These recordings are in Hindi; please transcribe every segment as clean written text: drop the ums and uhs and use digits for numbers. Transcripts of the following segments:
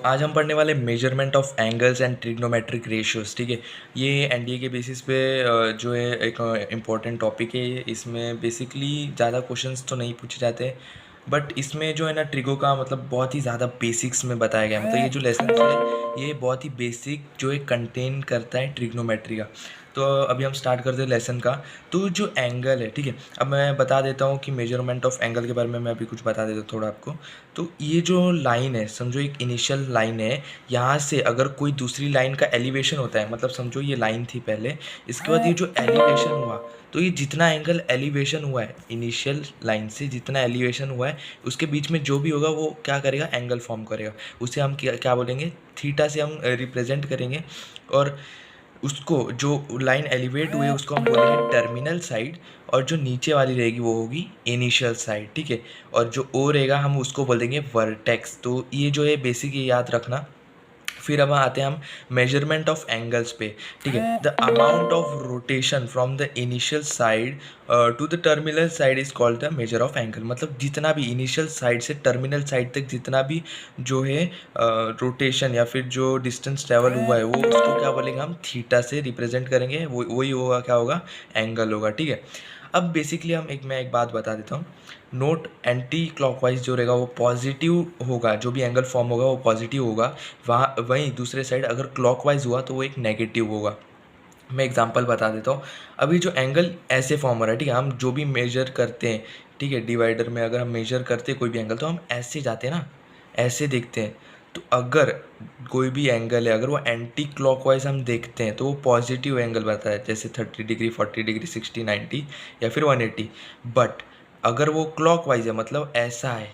आज हम पढ़ने वाले measurement of angles and trigonometric ratios. ठीक है, ये एनडीए के बेसिस पे जो है एक इम्पॉर्टेंट टॉपिक है। इसमें बेसिकली ज़्यादा क्वेश्चंस तो नहीं पूछे जाते, बट इसमें जो है ना ट्रिगो का मतलब बहुत ही ज़्यादा बेसिक्स में बताया गया है। मतलब ये जो लेसन है ये बहुत ही बेसिक जो है कंटेन करता है ट्रिग्नोमेट्री का। तो अभी हम स्टार्ट करते हैं लेसन का। तो जो एंगल है, ठीक है, अब मैं बता देता हूँ कि मेजरमेंट ऑफ एंगल के बारे में मैं अभी कुछ बता देता हूँ थोड़ा आपको। तो ये जो लाइन है, समझो एक इनिशियल लाइन है, यहाँ से अगर कोई दूसरी लाइन का एलिवेशन होता है, मतलब समझो ये लाइन थी पहले, इसके बाद ये जो एलिवेशन हुआ, तो ये जितना एंगल एलिवेशन हुआ है इनिशियल लाइन से, जितना एलिवेशन हुआ है उसके बीच में जो भी होगा वो क्या करेगा, एंगल फॉर्म करेगा। उसे हम क्या बोलेंगे, थीटा से हम रिप्रेजेंट करेंगे। और उसको जो लाइन एलिवेट हुई है उसको हम बोलेंगे टर्मिनल साइड, और जो नीचे वाली रहेगी वो होगी इनिशियल साइड। ठीक है, और जो ओ रहेगा हम उसको बोल देंगे वर्टेक्स। तो ये जो है बेसिक, ये याद रखना। फिर अब आते हैं हम मेजरमेंट ऑफ एंगल्स पे। ठीक है, the amount of rotation from the initial side to the terminal side is called the measure of angle. मतलब जितना भी इनिशियल साइड से टर्मिनल साइड तक जितना भी जो है रोटेशन या फिर जो डिस्टेंस ट्रेवल हुआ है वो उसको क्या बोलेंगे, हम थीटा से रिप्रेजेंट करेंगे। वही होगा, क्या होगा, एंगल होगा। ठीक है, अब बेसिकली मैं एक बात बता देता हूँ। नोट, एंटी क्लॉकवाइज जो रहेगा वो पॉजिटिव होगा, जो भी एंगल फॉर्म होगा वो पॉजिटिव होगा। वहीं दूसरे साइड अगर क्लॉकवाइज हुआ तो वो एक नेगेटिव होगा। मैं एग्जांपल बता देता हूँ। अभी जो एंगल ऐसे फॉर्म हो रहा है, ठीक है, हम जो भी मेजर करते हैं, ठीक है, डिवाइडर में अगर हम मेजर करते हैं कोई भी एंगल तो हम ऐसे जाते हैं ना, ऐसे देखते हैं। तो अगर कोई भी एंगल है, अगर वो एंटी क्लॉकवाइज हम देखते हैं तो वो पॉजिटिव एंगल बताता है, जैसे 30 डिग्री, 40 डिग्री, 60, 90 या फिर 180। बट अगर वो क्लॉकवाइज है, मतलब ऐसा है,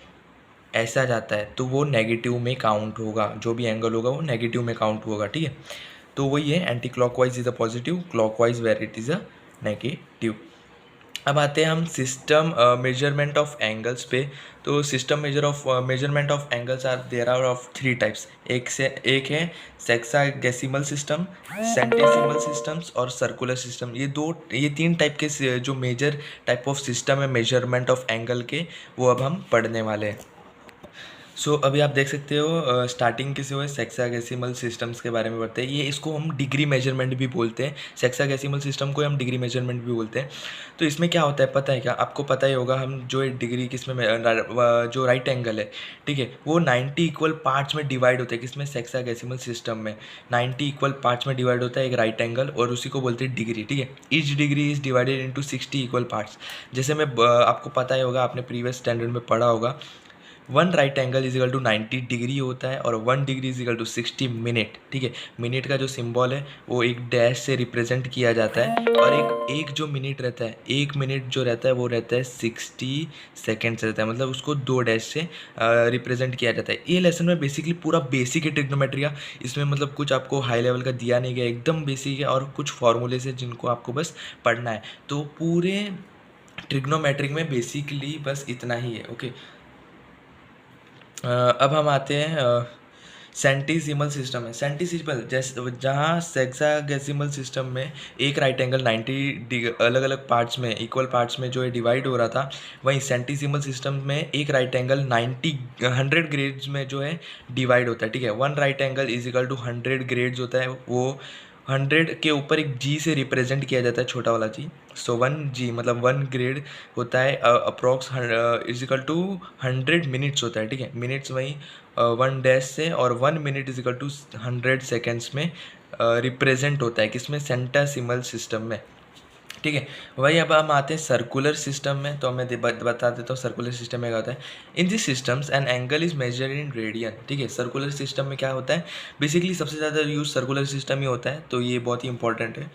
ऐसा जाता है, तो वो नेगेटिव में काउंट होगा। जो भी एंगल होगा वो नेगेटिव में काउंट होगा। ठीक है, तो वही है, anti clockwise is a positive, clockwise where it is a negative. अब आते हैं हम सिस्टम मेजरमेंट ऑफ एंगल्स पे। तो system measurement of angles are there are of 3 types. एक है सेक्सागेसिमल सिस्टम, सेंटेसिमल सिस्टम्स और सर्कुलर सिस्टम। ये 3 टाइप के जो मेजर टाइप ऑफ सिस्टम है मेजरमेंट ऑफ एंगल के, वो अब हम पढ़ने वाले हैं। अभी आप देख सकते हो स्टार्टिंग किसे हुए, सेक्सागेसिमल सिस्टम्स के बारे में पढ़ते हैं। ये इसको हम डिग्री मेजरमेंट भी बोलते हैं, सेक्सागेसिमल सिस्टम को हम डिग्री मेजरमेंट भी बोलते हैं। तो इसमें क्या होता है पता है क्या, आपको पता ही होगा। हम जो डिग्री किसमें जो राइट एंगल है, ठीक है, वो 90 इक्वल पार्ट्स में डिवाइड होता है। किसमें, सेक्सागेसिमल सिस्टम में 90 इक्वल पार्ट्स में डिवाइड होता है एक राइट एंगल, और उसी को बोलते हैं डिग्री। ठीक है, each degree is divided into 60 equal parts. जैसे आपको पता ही होगा, आपने प्रीवियस स्टैंडर्ड में पढ़ा होगा, 1 right angle is equal to 90 degree होता है, और 1 degree is equal to 60 minute. ठीक है, मिनट का जो सिंबल है वो एक डैश से रिप्रेजेंट किया जाता है, और एक जो मिनट रहता है, 1 मिनट जो रहता है वो रहता है 60 सेकेंड्स रहता है। मतलब उसको 2 डैश से रिप्रेजेंट किया जाता है। ये लेसन में बेसिकली पूरा बेसिक है ट्रिग्नोमेट्री का। इसमें मतलब कुछ आपको हाई लेवल का दिया नहीं गया, एकदम बेसिक है, और कुछ फॉर्मूले से जिनको आपको बस पढ़ना है। तो पूरे ट्रिग्नोमेट्रिक में बेसिकली बस इतना ही है। ओके, अब हम आते हैं सेंटीसिमल सिस्टम है। सेंटीसिमल जैसे जहाँ सेक्सागेसिमल सिस्टम में एक राइट एंगल 90 अलग अलग पार्ट्स में, इक्वल पार्ट्स में जो है डिवाइड हो रहा था, वहीं सेंटीसिमल सिस्टम में एक राइट एंगल 100 ग्रेड्स में जो है डिवाइड होता है। ठीक है, 1 right angle is equal to 100 grades होता है। वो 100 के ऊपर एक जी से रिप्रेजेंट किया जाता है, छोटा वाला जी। 1 जी मतलब 1 ग्रेड होता है, approx is equal to 100 minutes होता है। ठीक है, मिनट्स वहीं 1 डैश से, और 1 minute is equal to 100 seconds में रिप्रेजेंट होता है। किसमें, सेंटासिमल सिस्टम में। ठीक है, वही अब हम आते हैं सर्कुलर सिस्टम में। तो मैं बता देता हूँ सर्कुलर सिस्टम में क्या होता है। In this systems an angle is measured in radian. ठीक है, सर्कुलर सिस्टम में क्या होता है, बेसिकली सबसे ज़्यादा यूज सर्कुलर सिस्टम ही होता है, तो ये बहुत ही इंपॉर्टेंट है।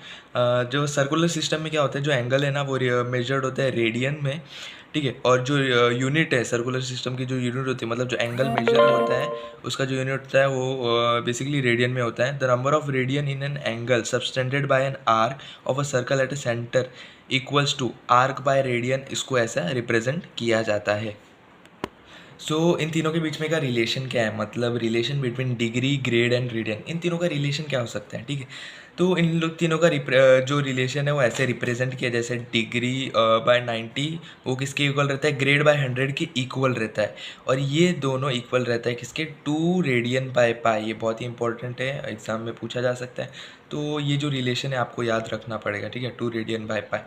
जो सर्कुलर सिस्टम में क्या होता है, जो एंगल है ना वो मेजर्ड होता है रेडियन में। ठीक है, और जो यूनिट है सर्कुलर सिस्टम की, जो यूनिट होती है, मतलब जो एंगल मेजर होता है उसका जो यूनिट होता है वो बेसिकली रेडियन में होता है। The number of radian in an angle subtended by an arc of a circle at a centre equals to arc by radian, इसको ऐसा रिप्रेजेंट किया जाता है। सो इन तीनों के बीच में का रिलेशन क्या है, मतलब relation between degree, grade and radian, इन तीनों का रिलेशन क्या हो सकता है, ठीक है। तो इन लोग तीनों का जो रिलेशन है वो ऐसे रिप्रेजेंट किया, जैसे डिग्री बाय 90 वो किसके इक्वल रहता है, ग्रेड बाय 100 के इक्वल रहता है। और ये दोनों इक्वल रहता है किसके, 2 रेडियन बाय पाई। ये बहुत ही इंपॉर्टेंट है, एग्जाम में पूछा जा सकता है। तो ये जो रिलेशन है आपको याद रखना पड़ेगा, ठीक है, 2 रेडियन बाय पाई।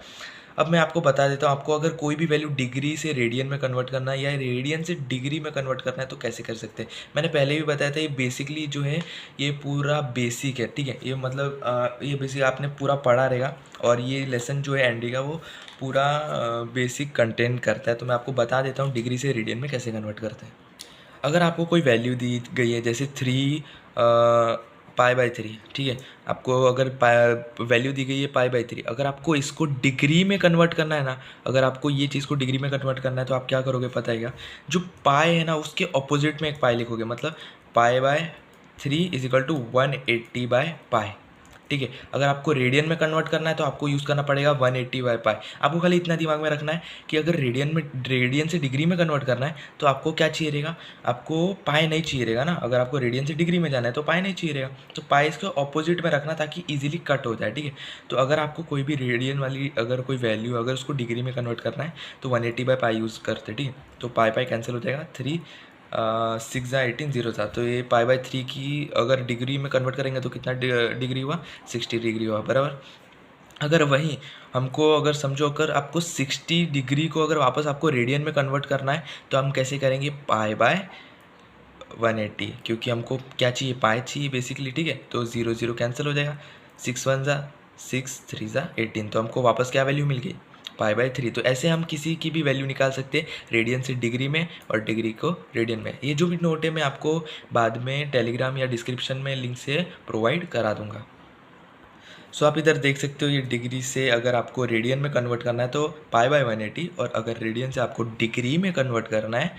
अब मैं आपको बता देता हूँ, आपको अगर कोई भी वैल्यू डिग्री से रेडियन में कन्वर्ट करना है या रेडियन से डिग्री में कन्वर्ट करना है तो कैसे कर सकते हैं। मैंने पहले भी बताया था, ये बेसिकली जो है ये पूरा बेसिक है, ठीक है। ये मतलब ये बेसिक आपने पूरा पढ़ा रहेगा, और ये लेसन जो है एनडी का वो पूरा बेसिक कंटेंट करता है। तो मैं आपको बता देता हूँ डिग्री से रेडियन में कैसे कन्वर्ट करते हैं। अगर आपको कोई वैल्यू दी गई है, जैसे 3 पाई बाई 3, ठीक है, आपको अगर वैल्यू दी गई है पाई बाई 3, अगर आपको इसको डिग्री में कन्वर्ट करना है ना, अगर आपको ये चीज़ को डिग्री में कन्वर्ट करना है तो आप क्या करोगे पता है क्या, जो पाई है ना उसके ऑपोजिट में एक पाई लिखोगे, मतलब pi by 3 is equal to 180/पाई, ठीक है। अगर आपको रेडियन में कन्वर्ट करना है तो आपको यूज़ करना पड़ेगा 180/पाई। आपको खाली इतना दिमाग में रखना है कि अगर रेडियन से डिग्री में कन्वर्ट करना है तो आपको क्या चाहिए रहेगा, आपको पाई नहीं चाहिए रहेगा ना। अगर आपको रेडियन से डिग्री में जाना है तो पाई नहीं चाहिए रहेगा, तो पाई इसके ऑपोजिट में रखना ताकि इजीली कट हो जाए, ठीक है। तो अगर आपको कोई भी रेडियन वाली अगर कोई वैल्यू अगर उसको डिग्री में कन्वर्ट करना है तो 180/पाई यूज़ करते, ठीक है। तो पाई पाई कैंसिल हो जाएगा, 6 × 18 0 था। तो ये पाई बाई 3 की अगर डिग्री में कन्वर्ट करेंगे तो कितना डिग्री हुआ, 60 डिग्री हुआ, बराबर। अगर वहीं हमको अगर समझो अगर आपको 60 डिग्री को अगर वापस आपको रेडियन में कन्वर्ट करना है तो हम कैसे करेंगे, पाई/180, क्योंकि हमको क्या चाहिए, पाई चाहिए बेसिकली, ठीक है। तो 0 0 कैंसिल हो जाएगा, 6 1 = 6, 3 = 18, तो हमको वापस क्या वैल्यू मिल गई, पाई/3। तो ऐसे हम किसी की भी वैल्यू निकाल सकते हैं, रेडियन से डिग्री में और डिग्री को रेडियन में। ये जो भी नोट है मैं आपको बाद में टेलीग्राम या डिस्क्रिप्शन में लिंक से प्रोवाइड करा दूंगा। सो आप इधर देख सकते हो, ये डिग्री से अगर आपको रेडियन में कन्वर्ट करना है तो पाई/180, और अगर रेडियन से आपको डिग्री में कन्वर्ट करना है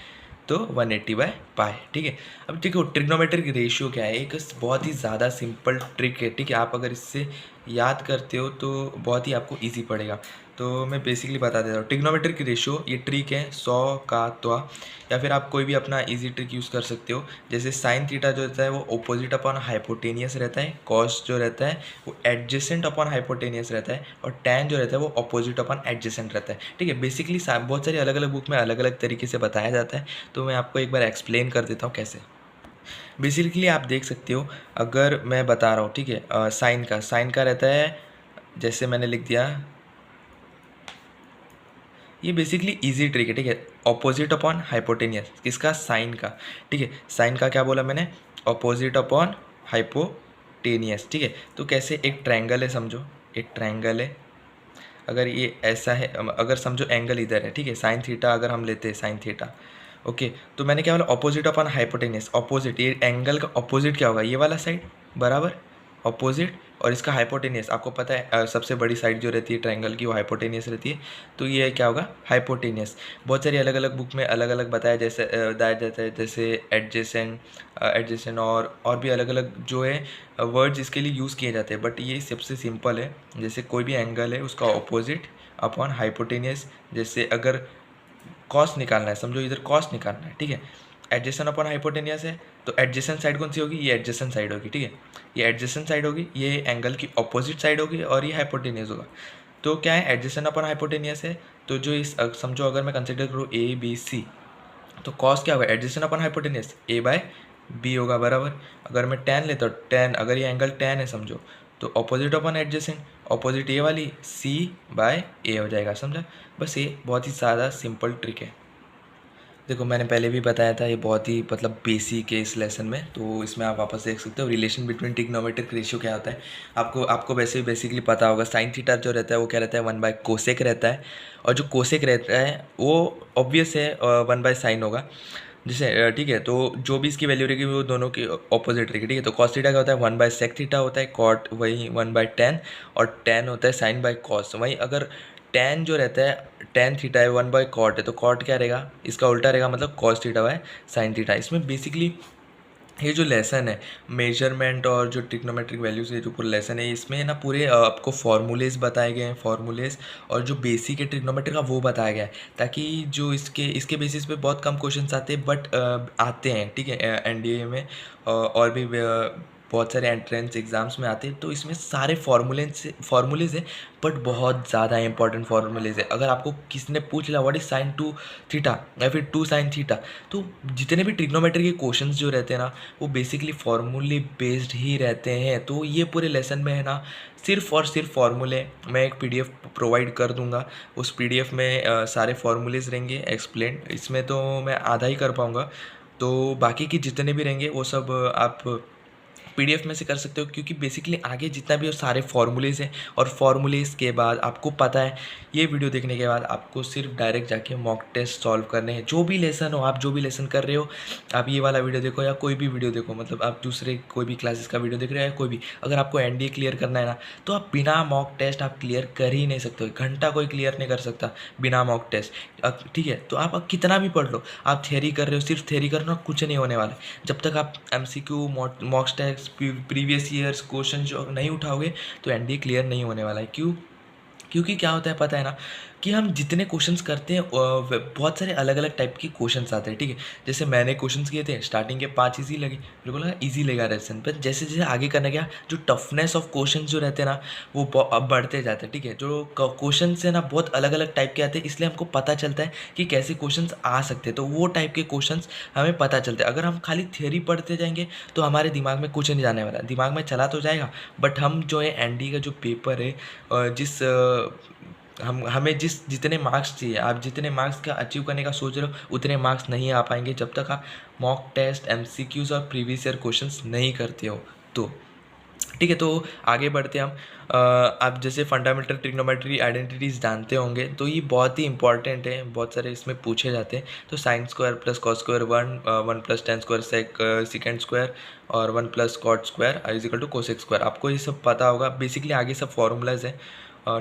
तो 180/पाई, ठीक है। अब देखो ट्रिग्नोमेट्रिक रेशियो क्या है, एक बहुत ही ज़्यादा सिंपल ट्रिक है, ठीक है। आप अगर इससे याद करते हो तो बहुत ही आपको इजी पड़ेगा। तो मैं बेसिकली बता देता हूँ, ट्रिग्नोमेट्रिक रेशियो ये ट्रिक है 100 का त्वा, या फिर आप कोई भी अपना इजी ट्रिक यूज़ कर सकते हो। जैसे साइन थीटा जो रहता है वो अपोजिट अपॉन हाइपोटेनियस रहता है, कॉस जो रहता है वो एडजेसेंट अपॉन हाइपोटेनियस रहता है, और टैन जो रहता है वो अपोजिट अपॉन एडजेसेंट रहता है, ठीक है। बेसिकली बहुत सारी अलग अलग बुक में अलग अलग तरीके से बताया जाता है, तो मैं आपको एक बार एक्सप्लेन कर देता हूँ कैसे। बेसिकली आप देख सकते हो, अगर मैं बता रहा हूँ, ठीक है, साइन का रहता है, जैसे मैंने लिख दिया, ये बेसिकली इजी ट्रिक है, ठीक है। ऑपोजिट अपॉन हाइपोटेनियस किसका, साइन का, ठीक है। साइन का क्या बोला मैंने, ऑपोजिट अपॉन हाइपोटेनियस, ठीक है। तो कैसे, एक ट्रायंगल है, समझो एक ट्रायंगल है, अगर ये ऐसा है, अगर समझो एंगल इधर है, ठीक है, साइन थीटा अगर हम लेते हैं साइन थीटा, ओके। तो मैंने क्या बोला, ऑपोजिट अपॉन हाइपोटेनियस, ऑपोजिट, ये एंगल का ऑपोजिट क्या होगा, ये वाला साइड, बराबर, ऑपोजिट। और इसका हाइपोटेनियस आपको पता है, सबसे बड़ी साइड जो रहती है ट्रायंगल की वो हाइपोटेनियस रहती है, तो ये क्या होगा, हाइपोटेनियस। बहुत सारी अलग अलग बुक में अलग अलग बताया जाता है, जैसे एडजेसेंट और भी अलग अलग जो है वर्ड्स इसके लिए यूज़ किए जाते हैं, बट ये सबसे सिंपल है। जैसे कोई भी एंगल है उसका ऑपोजिट अपॉन हाइपोटेनियस, जैसे अगर कॉस निकालना है, समझो इधर कॉस निकालना है, ठीक है, एडजेसेंट अपॉन हाइपोटेनियस है, तो एडजेसेंट साइड कौन सी होगी, ये एडजेसेंट साइड होगी, ठीक है। ये एडजेसेंट साइड होगी, ये एंगल की ऑपोजिट साइड होगी, और ये हाइपोटेनियस होगा। तो क्या है, एडजेसेंट अपॉन हाइपोटेनियस है, तो जो इस समझो अगर मैं कंसिडर करूँ ए बी सी, तो कॉस क्या होगा, एडजेसेंट अपॉन हाइपोटेनियस A/B होगा, बराबर। अगर मैं टेन लेता हूँ, टेन, अगर ये एंगल टेन है समझो, तो ऑपोजिट अपॉन एडजेसेंट, ऑपोजिट ये वाली C/A हो जाएगा, समझा। बस ये बहुत ही ज़्यादा सिंपल ट्रिक है। देखो मैंने पहले भी बताया था, ये बहुत ही मतलब बेसिक है इस लेसन में, तो इसमें आप वापस देख सकते हो रिलेशन बिटवीन ट्रिग्नोमेट्रिक रेशियो क्या होता है। आपको वैसे भी बेसिकली पता होगा, साइन थीटा जो रहता है वो क्या रहता है, 1/कोसेक रहता है, और जो कोसेक रहता है वो ऑब्वियस है 1/साइन होगा, जैसे ठीक है। तो जो भी इसकी वैल्यू रहेगी वो दोनों की ऑपोजिट रहेगी, ठीक है। तो कॉस थीटा क्या होता है, 1/सेक थीटा होता है, कॉट वही 1/tan, और tan होता है साइन/कॉस। वहीं अगर tan जो रहता है, tan थीटा है 1/कॉट है, तो कॉट क्या रहेगा, इसका उल्टा रहेगा, मतलब cos theta by sine theta. इसमें बेसिकली ये जो लेसन है मेजरमेंट और जो ट्रिग्नोमेट्रिक वैल्यूज़ है, जो पूरा लेसन है, इसमें ना पूरे आपको फार्मूलेज बताए गए हैं, फार्मूलेज और जो बेसिक है ट्रिग्नोमेट्री का वो बताया गया है, ताकि जो इसके बेसिस पे बहुत कम क्वेश्चंस आते हैं, बट आते हैं, ठीक है, एनडीए में और भी बहुत सारे एंट्रेंस एग्ज़ाम्स में आते हैं। तो इसमें सारे फार्मूलेज है, बट बहुत ज़्यादा इंपॉर्टेंट फार्मूलेज है। अगर आपको किसी ने पूछ लिया what is sine to theta या फिर टू साइन थीटा, तो जितने भी ट्रिग्नोमेट्री के क्वेश्चंस जो रहते हैं ना, वो बेसिकली फार्मूले बेस्ड ही रहते हैं। तो ये पूरे लेसन में है ना, सिर्फ और सिर्फ फार्मूले। मैं एक पीडीएफ प्रोवाइड कर दूंगा, उस पीडीएफ में सारे फार्मूलेज रहेंगे एक्सप्लेन। इसमें तो मैं आधा ही कर पाऊँगा, तो बाकी के जितने भी रहेंगे वो सब आप पीडीएफ में से कर सकते हो, क्योंकि बेसिकली आगे जितना भी वो सारे फार्मूलेज हैं, और फार्मूलेज के बाद आपको पता है, ये वीडियो देखने के बाद आपको सिर्फ डायरेक्ट जाके मॉक टेस्ट सॉल्व करने हैं। जो भी लेसन हो, आप जो भी लेसन कर रहे हो, आप ये वाला वीडियो देखो या कोई भी वीडियो देखो, मतलब आप दूसरे कोई भी क्लासेस का वीडियो देख रहे हो या कोई भी, अगर आपको एनडीए क्लियर करना है ना, तो आप बिना मॉक टेस्ट आप क्लियर कर ही नहीं सकते हो। घंटा कोई क्लियर नहीं कर सकता बिना मॉक टेस्ट। ठीक है, तो आप कितना भी पढ़ लो, आप थ्योरी कर रहे हो, सिर्फ थ्योरी करना, कुछ नहीं होने वाला है। जब तक आप MCQ mock test previous years question जो नहीं उठाओगे, तो एनडीए क्लियर नहीं होने वाला है। क्योंकि क्या होता है पता है ना, कि हम जितने क्वेश्चंस करते हैं बहुत सारे अलग अलग टाइप के क्वेश्चंस आते हैं, ठीक है। जैसे मैंने क्वेश्चंस किए थे, स्टार्टिंग के 5 इजी लगे, मेरे को लगा इजी लेगा रेसन, पर जैसे जैसे आगे करने गया, जो टफनेस ऑफ क्वेश्चन जो रहते हैं ना, वो अब बढ़ते जाते हैं, ठीक है। जो क्वेश्चन है ना, बहुत अलग अलग टाइप के आते हैं, इसलिए हमको पता चलता है कि कैसे क्वेश्चन आ सकते हैं। तो वो टाइप के क्वेश्चन हमें पता चलते हैं। अगर हम खाली थियोरी पढ़ते जाएंगे, तो हमारे दिमाग में कुछ नहीं जाने वाला। दिमाग में चला तो जाएगा, बट हम जो है एनडी का जो पेपर है, जिस हमें जितने मार्क्स चाहिए, आप जितने मार्क्स का अचीव करने का सोच रहे हो, उतने मार्क्स नहीं आ पाएंगे जब तक आप मॉक टेस्ट, एमसीक्यूज़ और प्रीवियस ईयर क्वेश्चंस नहीं करते हो। तो ठीक है, तो आगे बढ़ते हैं हम। आप जैसे फंडामेंटल ट्रिग्नोमेट्री आइडेंटिटीज़ जानते होंगे, तो ये बहुत ही इंपॉर्टेंट है, बहुत सारे इसमें पूछे जाते हैं। तो sine square plus cos square 1 plus tan square sec square और 1 plus cot square is equal to cosec square, आपको ये सब पता होगा। बेसिकली आगे सब फॉर्मूलाज हैं,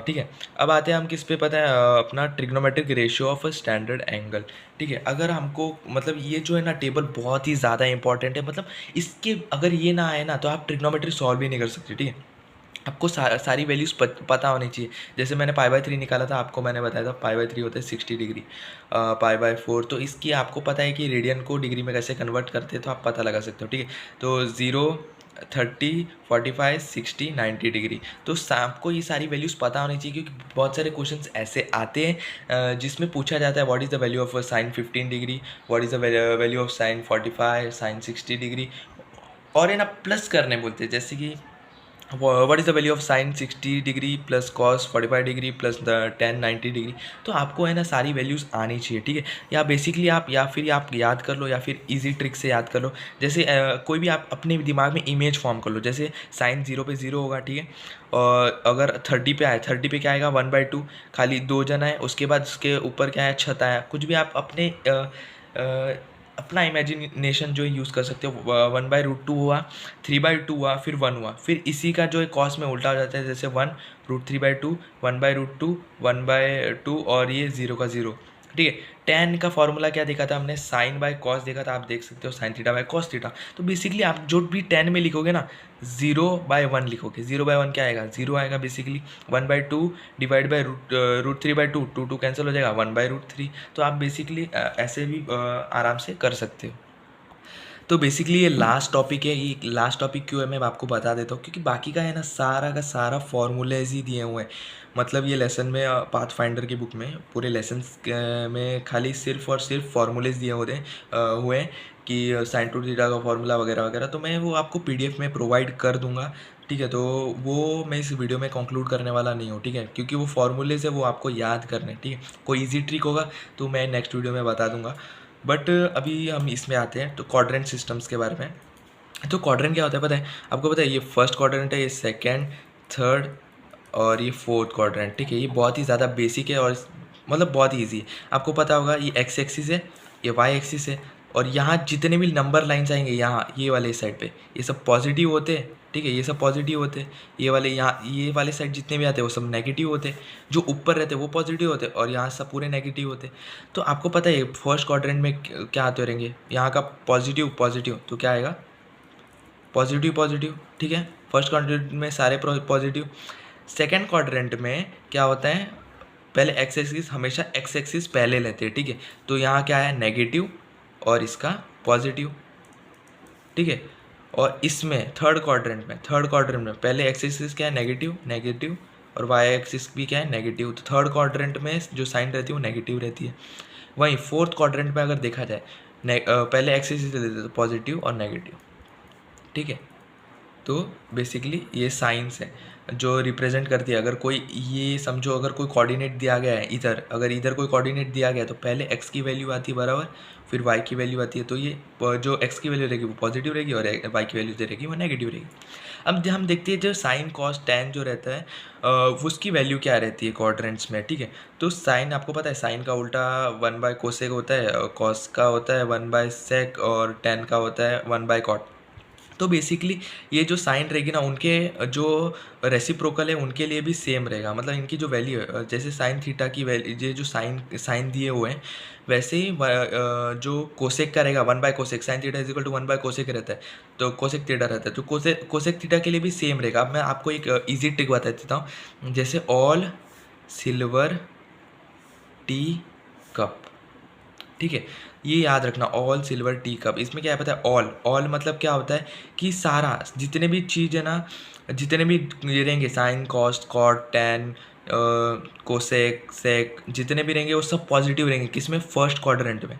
ठीक है। अब आते हैं हम किस पे, पता है, अपना trigonometric ratio of a standard angle, ठीक है। अगर हमको मतलब ये जो है ना टेबल बहुत ही ज़्यादा इंपॉर्टेंट है, मतलब इसके अगर ये ना आए ना, तो आप ट्रिग्नोमेट्री सॉल्व ही नहीं कर सकते, ठीक है। आपको सारी वैल्यूज़ पता होनी चाहिए। जैसे मैंने पाई/3 निकाला था, आपको मैंने बताया था पाई/3 होता है 60 डिग्री, पाई/4, तो इसकी आपको पता है कि रेडियन को डिग्री में कैसे कन्वर्ट करते हैं, तो आप पता लगा सकते हो, ठीक है। तो 0, 30, 45, 60, 90 डिग्री, तो आपको ये सारी वैल्यूज़ पता होनी चाहिए, क्योंकि बहुत सारे क्वेश्चंस ऐसे आते हैं जिसमें पूछा जाता है what is the value of sine 15 degree, what is the value of sine 45, sine 60 degree, और है ना प्लस करने बोलते हैं, जैसे कि what is the value of sine 60 degree plus cos 45 degree plus the tan 90 degree. तो आपको है ना सारी वैल्यूज़ आनी चाहिए, ठीक है। या बेसिकली आप या फिर आप याद कर लो, या फिर इजी ट्रिक से याद कर लो। जैसे कोई भी आप अपने दिमाग में इमेज फॉर्म कर लो, जैसे साइन 0 पे 0 होगा, ठीक है। और अगर 30 पे आए, 30 पे क्या आएगा 1/2, खाली 2 जन आए, उसके बाद उसके ऊपर क्या है, छत आया, कुछ भी आप अपने अपना इमेजिनेशन जो है यूज़ कर सकते हो। 1/√2 हुआ, 3/2 हुआ, फिर 1 हुआ, फिर इसी का जो है कॉस में उल्टा हो जाता है, जैसे 1√3/2, 1/√2, 1/2 और ये 0 का 0, ठीक है। tan का फॉर्मूला क्या देखा था हमने, साइन बाय कॉस देखा था, आप देख सकते हो sine theta by cos theta. तो बेसिकली आप जो भी tan में लिखोगे ना, 0/1 लिखोगे, 0/1 क्या आएगा, 0 आएगा बेसिकली। 1/2 डिवाइड बाई √3/2, 2 कैंसिल हो जाएगा, 1/√3। तो आप बेसिकली ऐसे भी आराम से कर सकते हो। तो बेसिकली ये लास्ट टॉपिक है। ये लास्ट टॉपिक क्यों है मैं आपको बता देता हूँ, क्योंकि बाकी का है ना सारा का सारा फॉर्मूलेज ही दिए हुए हैं। मतलब ये लेसन में पाथ फाइंडर की बुक में पूरे लेसन्स में खाली सिर्फ और सिर्फ फार्मूलेज दिए हुए हैं कि साइन टू थीटा का फार्मूला वगैरह वगैरह। तो मैं वो आपको पीडीएफ में प्रोवाइड कर दूंगा, ठीक है। तो वो मैं इस वीडियो में कंक्लूड करने वाला नहीं हूँ, ठीक है, क्योंकि वो फार्मूलेज है वो आपको याद करने, ठीक है। कोई ईजी ट्रिक होगा तो मैं नेक्स्ट वीडियो में बता दूंगा। बट अभी हम इसमें आते हैं तो क्वाड्रेंट सिस्टम्स के बारे में। तो क्वाड्रेंट क्या होता है पता है आपको, पता है ये फर्स्ट क्वाड्रेंट है, ये सेकंड, थर्ड और ये फोर्थ क्वाड्रेंट, ठीक है। ये बहुत ही ज़्यादा बेसिक है और मतलब बहुत ही ईजी है। आपको पता होगा ये एक्स एक्सिस है, ये वाई एक्सिस है, और यहाँ जितने भी नंबर लाइन्स आएंगे यहाँ ये वाले साइड पे, ये सब पॉजिटिव होते हैं, ठीक है। ये सब पॉजिटिव होते हैं, ये वाले यहाँ ये वाले साइड जितने भी आते हैं वो सब नेगेटिव होते हैं, जो ऊपर रहते हैं वो पॉजिटिव होते हैं, और यहाँ सब पूरे नेगेटिव होते हैं। तो आपको पता है फर्स्ट क्वाड्रेंट में क्या आते रहेंगे, यहाँ का पॉजिटिव पॉजिटिव, तो क्या आएगा पॉजिटिव पॉजिटिव, ठीक है। फर्स्ट क्वाड्रेंट में सारे पॉजिटिव। सेकेंड क्वाड्रेंट में क्या होता है, पहले एक्स एक्सिस, हमेशा एक्स एक्सिस पहले लेते हैं, ठीक है। तो यहाँ क्या है, नेगेटिव और इसका पॉजिटिव, ठीक है। और इसमें थर्ड क्वाड्रेंट में पहले एक्स एक्सिस क्या है, नेगेटिव नेगेटिव, और वाई एक्सिस भी क्या है, नेगेटिव। तो थर्ड क्वाड्रेंट में जो साइन रहती है वो नेगेटिव रहती है। वहीं फोर्थ क्वाड्रेंट में अगर देखा जाए, पहले एक्स एक्सिस लेते हैं तो पॉजिटिव और नेगेटिव, ठीक है। तो बेसिकली ये साइंस है जो रिप्रेजेंट करती है। अगर कोई, ये समझो अगर कोई कोऑर्डिनेट दिया गया है इधर, अगर इधर कोई कोऑर्डिनेट दिया गया है तो पहले एक्स की वैल्यू आती है बराबर, फिर वाई की वैल्यू आती है। तो ये जो एक्स की वैल्यू रहेगी वो पॉजिटिव रहेगी और वाई की वैल्यू जो रहेगी वो नेगेटिव रहेगी। अब हम देखते हैं जो साइन कॉस टैन जो रहता है उसकी वैल्यू क्या रहती है क्वाड्रेंट्स में, ठीक है। तो साइन आपको पता है, साइन का उल्टा 1/कोसेक होता है, कॉस का होता है 1/सेक, और टैन का होता है 1/कॉट। तो बेसिकली ये जो साइन रहेगी ना, उनके जो रेसिप्रोकल है उनके लिए भी सेम रहेगा। मतलब इनकी जो वैल्यू है, जैसे साइन थीटा की वैल्यू, ये जो साइन दिए हुए हैं, वैसे ही जो कोसेक का रहेगा 1/कोसेक, sine theta is equal to 1/कोसेक रहता है, तो कोसेक थीटा रहता है, तो कोसेक थीटा के लिए भी सेम रहेगा। अब मैं आपको एक ईजी ट्रिक बता देता हूँ, जैसे ऑल सिल्वर टी कप, ठीक है। ये याद रखना, ऑल सिल्वर टी कप। इसमें क्या है पता है, ऑल ऑल मतलब क्या होता है कि सारा, जितने भी चीज़ है ना, जितने भी ये रहेंगे, sine cos cot tan cosec sec, जितने भी रहेंगे वो सब पॉजिटिव रहेंगे। किसमें, फर्स्ट क्वाड्रेंट में।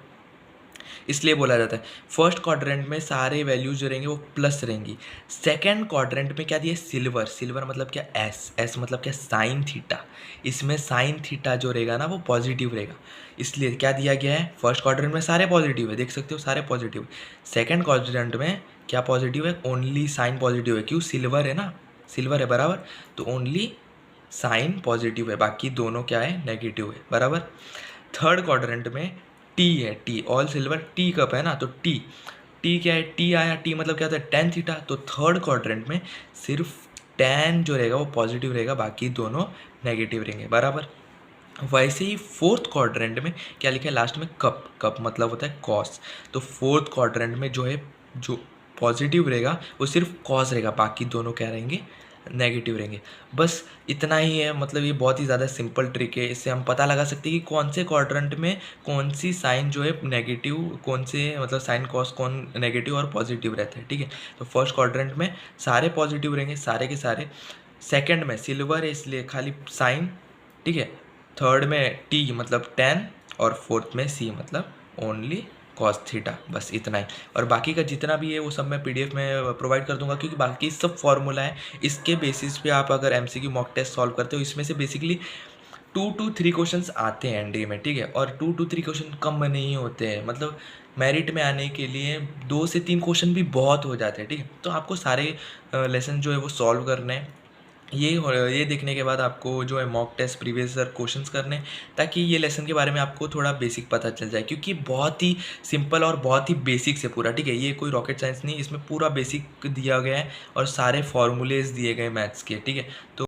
इसलिए बोला जाता है फर्स्ट क्वाड्रेंट में सारे वैल्यूज जो रहेंगे वो प्लस रहेंगी। सेकंड क्वाड्रेंट में क्या दिया, सिल्वर, सिल्वर मतलब क्या, एस, एस मतलब क्या, साइन थीटा। इसमें साइन थीटा जो रहेगा ना वो पॉजिटिव रहेगा, इसलिए क्या दिया गया है, फर्स्ट क्वाड्रेंट में सारे पॉजिटिव है, देख सकते हो सारे पॉजिटिव। सेकंड क्वाड्रेंट में क्या पॉजिटिव है, ओनली साइन पॉजिटिव है, क्यों, सिल्वर है ना, सिल्वर है बराबर, तो ओनली साइन पॉजिटिव है, बाकी दोनों क्या है, नेगेटिव है बराबर। थर्ड क्वाड्रेंट में टी है, T, all silver tea cup है ना, तो टी, टी क्या है, टी आया, टी मतलब क्या होता है, टैन थीटा। तो थर्ड क्वाड्रेंट में सिर्फ टैन जो रहेगा वो पॉजिटिव रहेगा, बाकी दोनों नेगेटिव रहेंगे बराबर। वैसे ही फोर्थ क्वाड्रेंट में क्या लिखा है लास्ट में, कप, कप मतलब होता है कॉस। तो फोर्थ क्वाड्रेंट में जो है, जो पॉजिटिव रहेगा वो सिर्फ कॉस रहेगा, बाकी दोनों क्या रहेंगे, नेगेटिव रहेंगे। बस इतना ही है, मतलब ये बहुत ही ज़्यादा सिंपल ट्रिक है, इससे हम पता लगा सकते हैं कि कौन से क्वाड्रेंट में कौन सी साइन जो है नेगेटिव, कौन से मतलब साइन कॉस कौन नेगेटिव और पॉजिटिव रहता है, ठीक है। तो फर्स्ट क्वाड्रेंट में सारे पॉजिटिव रहेंगे, सारे के सारे। सेकंड में सिल्वर है इसलिए खाली साइन, ठीक है। थर्ड में टी मतलब टैन, और फोर्थ में सी मतलब ओनली कॉस थीटा, बस इतना ही। और बाकी का जितना भी है वो सब मैं पीडीएफ में प्रोवाइड कर दूंगा, क्योंकि बाकी सब फॉर्मूला है, इसके बेसिस पे आप अगर एमसीक्यू मॉक टेस्ट सॉल्व करते हो, इसमें से बेसिकली 2 to 3 क्वेश्चंस आते हैं एनडीए में, ठीक है। और 2 to 3 क्वेश्चन कम नहीं होते हैं, मतलब मेरिट में आने के लिए 2 से 3 क्वेश्चन भी बहुत हो जाते हैं, ठीक है। तो आपको सारे लेसन जो है वो सॉल्व करने हैं। ये देखने के बाद आपको जो है mock test previous year questions करने, ताकि ये लेसन के बारे में आपको थोड़ा बेसिक पता चल जाए, क्योंकि बहुत ही सिंपल और बहुत ही बेसिक से पूरा, ठीक है। ये कोई रॉकेट साइंस नहीं, इसमें पूरा बेसिक दिया गया है और सारे फॉर्मूलेज दिए गए मैथ्स के, ठीक है। तो